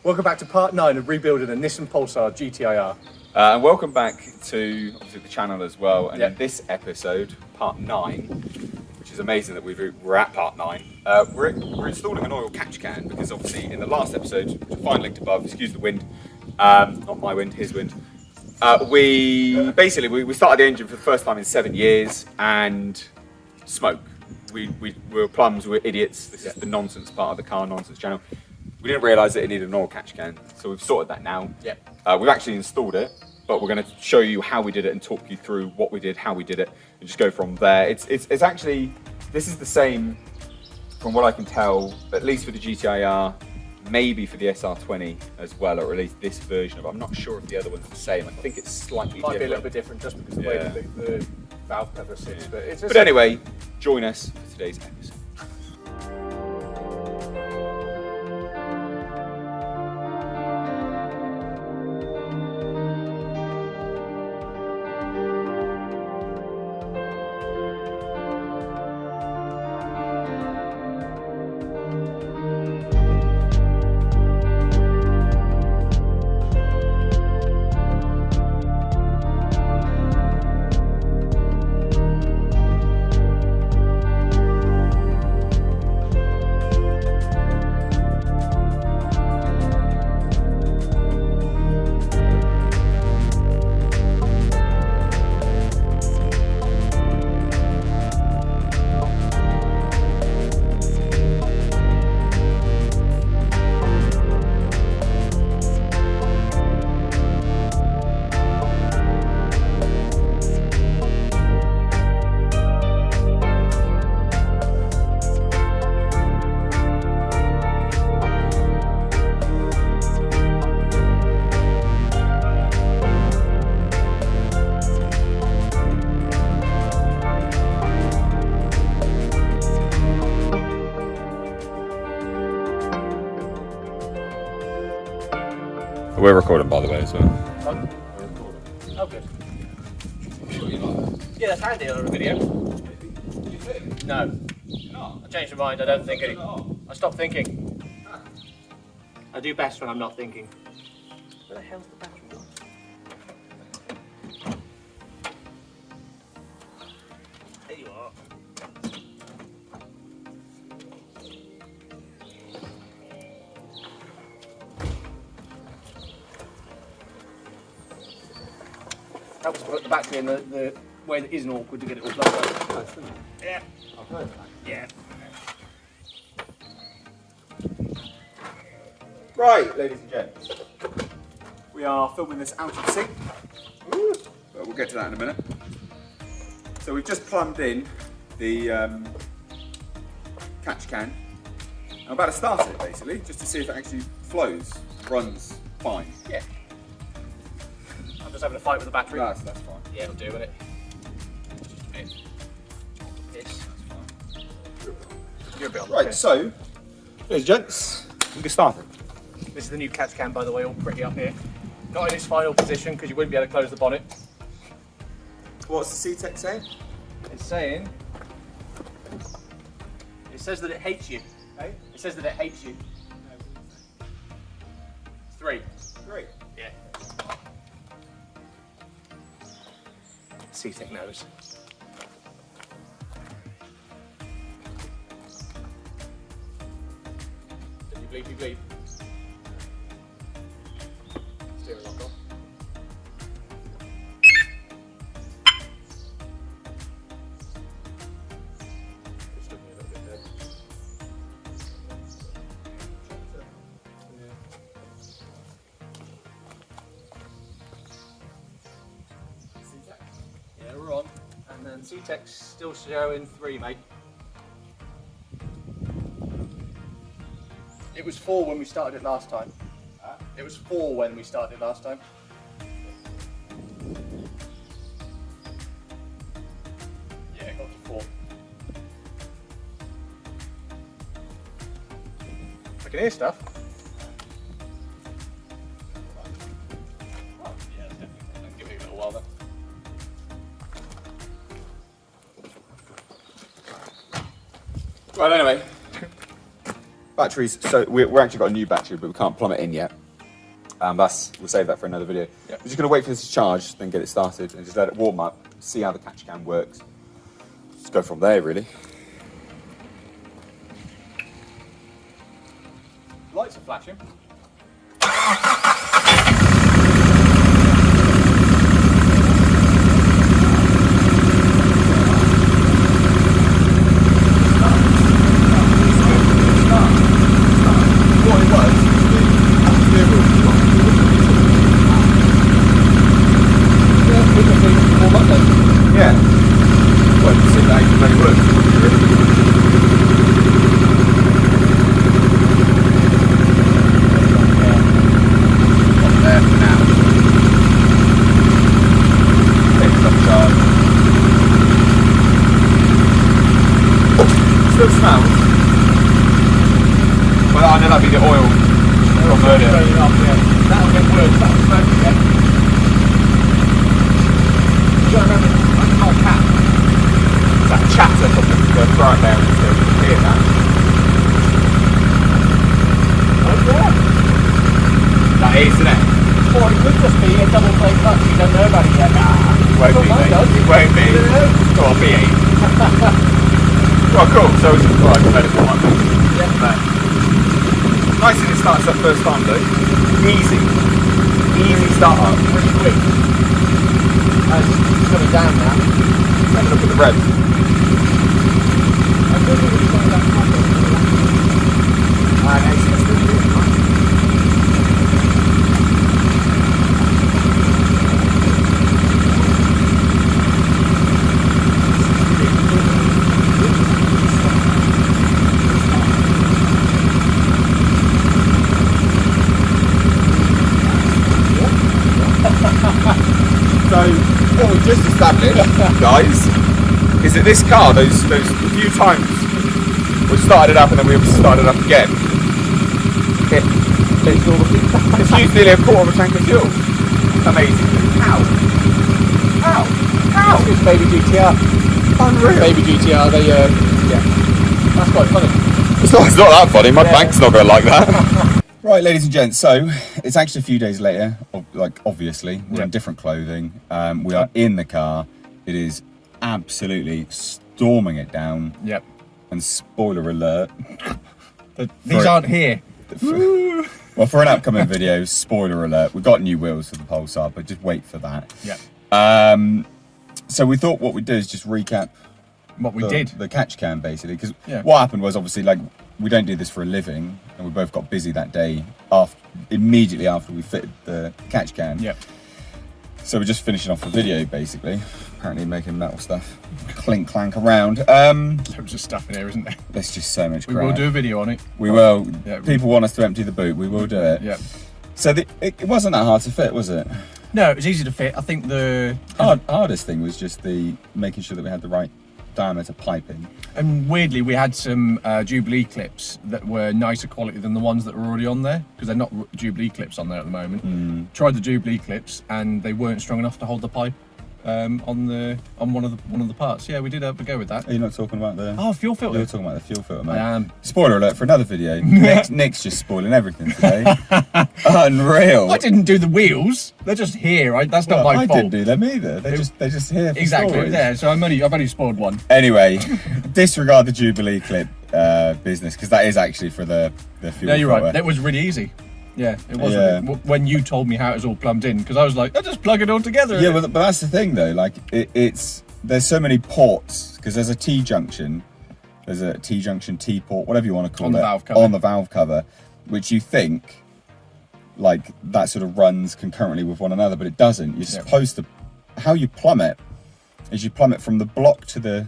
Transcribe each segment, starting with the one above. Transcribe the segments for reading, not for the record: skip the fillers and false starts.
Welcome back to part 9 of rebuilding a Nissan Pulsar GTiR. And welcome back to obviously the channel as well. And Yeah. in this episode, part 9, which is amazing that we're at part 9, we're installing an oil catch can because obviously in the last episode, which I'll find linked above, excuse the wind, not my wind, his wind. We started the engine for the first time in 7 years and smoke. We were plums, we were idiots. This is the nonsense part of the car nonsense channel. We didn't realise that it needed an oil catch can, so we've sorted that now. Yeah. We've actually installed it, but we're going to show you how we did it and talk you through what we did, how we did it, and just go from there. It's actually, this is the same, from what I can tell, at least for the GTiR, maybe for the SR20 as well, or at least this version of it. I'm not sure if the other one's the same. I think it's slightly different. Might be a little bit different just because of the way the valve cover sits. Yeah. But Anyway, join us for today's episode. We're recording, by the way, as well. Oh, good. Yeah, that's handy on a video. No. I changed my mind, I don't think anymore. I stopped thinking. I do best when I'm not thinking. Where the hell's the battery gone? There you are. Helps to put the battery in the way that isn't awkward to get it all plugged up. Yeah. I've heard that. Yeah. Right, ladies and gents, we are filming this out of sync, but we'll get to that in a minute. So we've just plumbed in the catch can. I'm about to start it basically, just to see if it actually flows, runs fine. Yeah. I'm just having a fight with the battery. That's fine. Yeah, it'll do, it. Just a bit. This. You're a bit on the Right, fence. so, ladies and gents, we can start it. This is the new catch can, by the way, all pretty up here. Not in its final position because you wouldn't be able to close the bonnet. What's the CTEC saying? It's saying. It says that it hates you. Hey? It says that it hates you. 3. 3. Yeah. CTEC knows. Did you bleep, you bleep? Steering lock off. It's still a little bit dead. Yeah, we're on. And then CTEC's still showing 3, mate. It was 4 when we started it last time. It was 4 when we started last time. Yeah, it got to 4. I can hear stuff. Oh, yeah, definitely. Give it a little while then. Right, anyway, batteries. So we're actually got a new battery, but we can't plumb it in yet. We'll save that for another video. Yep. We're just going to wait for this to charge, then get it started, and just let it warm up, see how the catch can works. Just go from there, really. Lights are flashing. Yeah. Well, you can see that it really works. On there for now. Take some charge. Still smells. Well, I know that'd be the oil from earlier. That'll get worse. That'll smoke again. You gotta remember, that's not a cat. It's that chatter from the front there, and you can hear that. Oh yeah. That is, isn't it? Or it could just be a double play clutch, you don't know about it yet. It won't be, mate. It won't be. Go on, B8. Well, cool. So it's just quite competitive, might be. Yeah. Nice that it starts up first time, though. Easy. Easy start up. Pretty quick. It's coming down now. Have a look at the red. I don't think it's going that fast. It's still doing nice. So, what we just established, guys, is that this car, those few times we started up and then we started up again, it's used nearly a quarter of a tank of fuel. Amazing. How? It's baby GTiR. Unreal. Baby GTiR, they, yeah. That's quite funny. It's not that funny, my bank's not going to like that. Right, ladies and gents, so it's actually a few days later, like obviously, we're in different clothing, we are in the car, it is absolutely storming it down, Yep. and spoiler alert. These aren't here. Well, for an upcoming video, spoiler alert, we've got new wheels for the Pulsar, but just wait for that. Yep. So we thought what we'd do is just recap What we did. the catch can, basically, because Yeah. what happened was, obviously, like, we don't do this for a living, and we both got busy that day immediately after we fitted the catch can. Yep. So we're just finishing off the video, basically. Apparently making metal stuff clink clank around. Loads of stuff in here, isn't there? There's just so much We crap. will do a video on it. We will. Yeah, People want us to empty the boot. We will do it. Yep. So it wasn't that hard to fit, was it? No, it was easy to fit. I think the Hardest thing was just making sure that we had the right diameter piping. and weirdly we had some Jubilee clips that were nicer quality than the ones that were already on there because they're not Jubilee clips on there at the moment. Tried the Jubilee clips and they weren't strong enough to hold the pipe on one of the parts. Yeah, we did have a go with that. Are you not talking about the? Oh, fuel filter. You're talking about the fuel filter, mate. I am. Spoiler alert for another video. Nick's just spoiling everything today. Unreal. I didn't do the wheels. They're just here. That's not my I fault. didn't do them either. They're just here for Exactly. storage. Yeah. So I've only spoiled one. Anyway, disregard the Jubilee clip business because that is actually for the fuel. No, you're filter. right. That was really easy. Yeah, it was Yeah. when you told me how it was all plumbed in because I was like, I just plug it all together. Yeah, but that's the thing though. Like there's so many ports because there's a T junction, T port, whatever you want to call On it, the valve cover. on the valve cover, which you think like that sort of runs concurrently with one another, but it doesn't. You're supposed to. How you plumb it is you plumb it from the block to the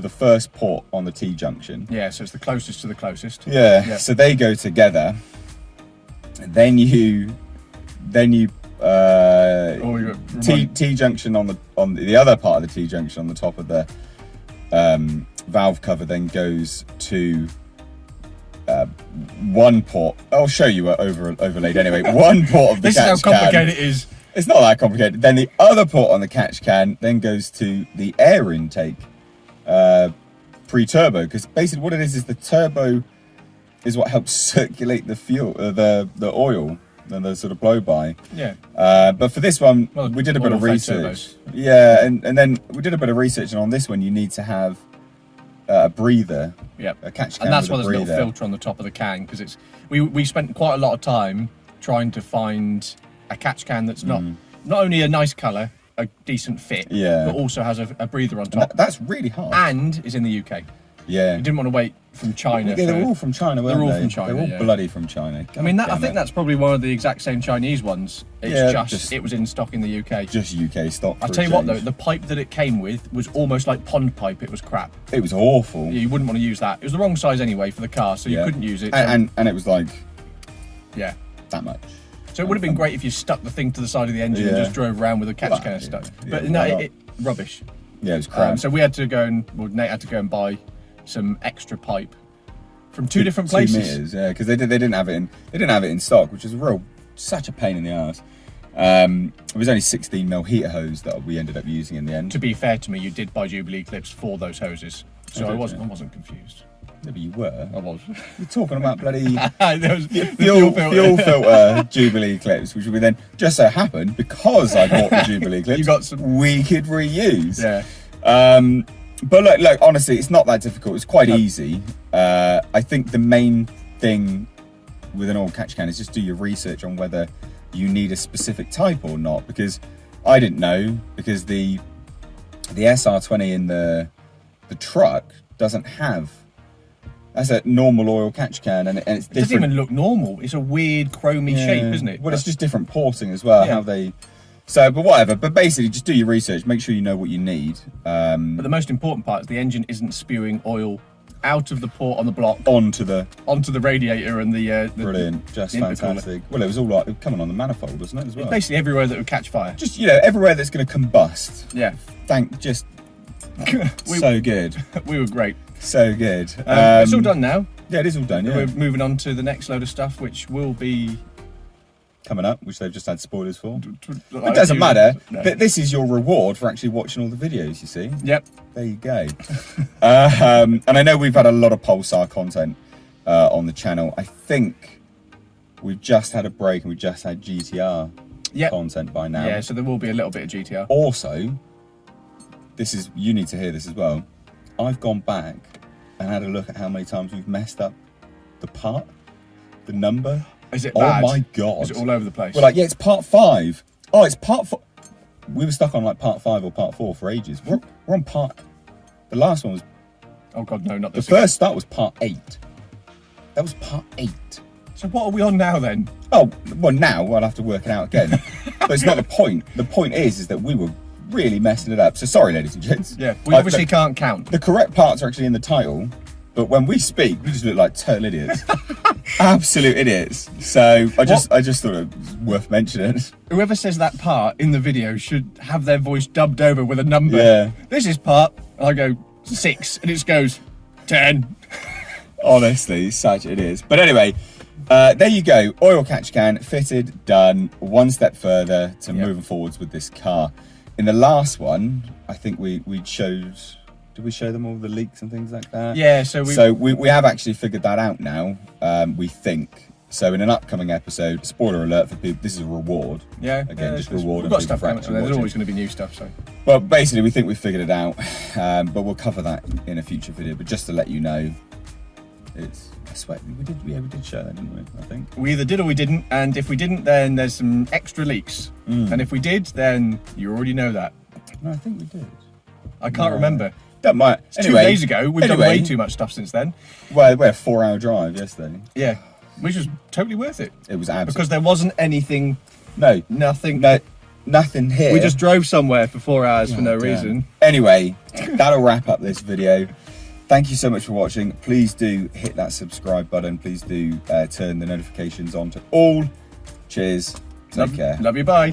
first port on the T junction. Yeah, so it's the closest to the closest. Yeah. So they go together. And then you T junction on the other part of the T junction on the top of the valve cover then goes to one port. I'll show you overlaid anyway. One port of the This is how catch complicated can. it is. It's not that complicated. Then the other port on the catch can then goes to the air intake pre-turbo because basically what it is the turbo is what helps circulate the fuel, the oil, and the sort of blow by. Yeah. But for this one, Well, we did a bit of oil-fed research. turbos. Yeah, and then we did a bit of research, and on this one, you need to have a breather. Yep. A catch can And that's with why there's a little breather. filter on the top of the can, because it's we spent quite a lot of time trying to find a catch can that's not only a nice colour, a decent fit, Yeah. but also has a breather on top, That's really hard. and is in the UK. Yeah. You didn't want to wait from China. Yeah, they for- were all from China, weren't They're all they? from China, They're all yeah. bloody from China. I mean, I God think damn it. that's probably one of the exact same Chinese ones. It's Yeah, it was in stock in the UK. just UK stock. I'll for a tell you what though, change. the pipe that it came with was almost like pond pipe. It was crap. It was awful. You wouldn't want to use that. It was the wrong size anyway for the car, so you Yeah. couldn't use it. So, And it was like yeah. that much. So it would have been great if you stuck the thing to the side of the engine and Yeah. just drove around with a catch Well, can yeah. stuck. Yeah, But why no, not? it rubbish. Yeah, it was crap. So we had to go Nate had to go and buy some extra pipe from two different 2 places. meters, yeah, because they didn't have it in stock, which is such a pain in the ass. It was only 16mm heater hose that we ended up using in the end. To be fair to me, you did buy Jubilee clips for those hoses, so I I did, wasn't yeah. I wasn't confused. Maybe you were. I was. You're talking about bloody There was the fuel filter. filter Jubilee clips, which we then just so happened because I bought the Jubilee clips. You got some. We could reuse. Yeah. But look, honestly, it's not that difficult. It's quite easy. I think the main thing with an old catch can is just do your research on whether you need a specific type or not. Because I didn't know, because the SR20 in the truck doesn't have. That's a normal oil catch can, and it's It doesn't different. even look normal. It's a weird chromy shape, isn't it? Well, it's just different porting as well. Yeah. How they. So, but whatever. But basically, just do your research. Make sure you know what you need. But the most important part is the engine isn't spewing oil out of the port on the block Onto the onto the radiator and the brilliant, just the intercooler. fantastic. Well, it was all like coming on the manifold, wasn't it, as well? Basically everywhere that would catch fire. Just everywhere that's going to combust. Yeah. So good, We were great. so good. It's all done now. Yeah, it is all done. Yeah, We're moving on to the next load of stuff, which will be. coming up, which they've just had spoilers for. It It doesn't matter. No. But this is your reward for actually watching all the videos. You see. Yep. There you go. And I know we've had a lot of Pulsar content on the channel. I think we've just had a break and we just had GTR Yep. content by now. Yeah, so there will be a little bit of GTR. Also, you need to hear this as well. I've gone back and had a look at how many times we've messed up the part, the number. Is it Oh bad? my God. Is it all over the place? We're like, yeah, it's part 5. Oh, it's part 4. We were stuck on like part 5 or part 4 for ages. We're on part. The last one was. Oh God, no, not The this. first start was part 8. That was part 8. So what are we on now then? Oh, well, now I'll have to work it out again. But it's not the point. The point is that we were really messing it up. So sorry, ladies and gents. Yeah, we obviously can't count. The correct parts are actually in the title, but when we speak, we just look like total idiots. Absolute idiots. So I just thought it was worth mentioning. Whoever says that part in the video should have their voice dubbed over with a number. Yeah. This is part. And I go 6, and it goes 10. Honestly, such it is. But anyway, there you go. Oil catch can fitted, done. One step further to moving forwards with this car. In the last one, I think we showed. Did we show them all the leaks and things like that? Yeah. So we have actually figured that out now. We think. So in an upcoming episode, spoiler alert for people, this is a reward. Yeah. Again, just reward. We've got stuff coming, so there's always going to be new stuff. So. Well, basically, we think we've figured it out, but we'll cover that in a future video. But just to let you know, I swear we did show that, didn't we? I think We either did or we didn't, and if we didn't, then there's some extra leaks. And if we did, then you already know that. no, I think we did. I can't remember. Don't mind. It's 2 days ago. We've done way too much stuff since then. Well, we had a 4-hour drive yesterday. Yeah, which was totally worth it It was absolutely because there wasn't anything, nothing. nothing here. We just drove somewhere for 4 hours for no Damn. reason. Anyway, that'll wrap up this video. Thank you so much for watching. Please do hit that subscribe button. Please do turn the notifications on to all. Cheers. Take care. Love you. Bye.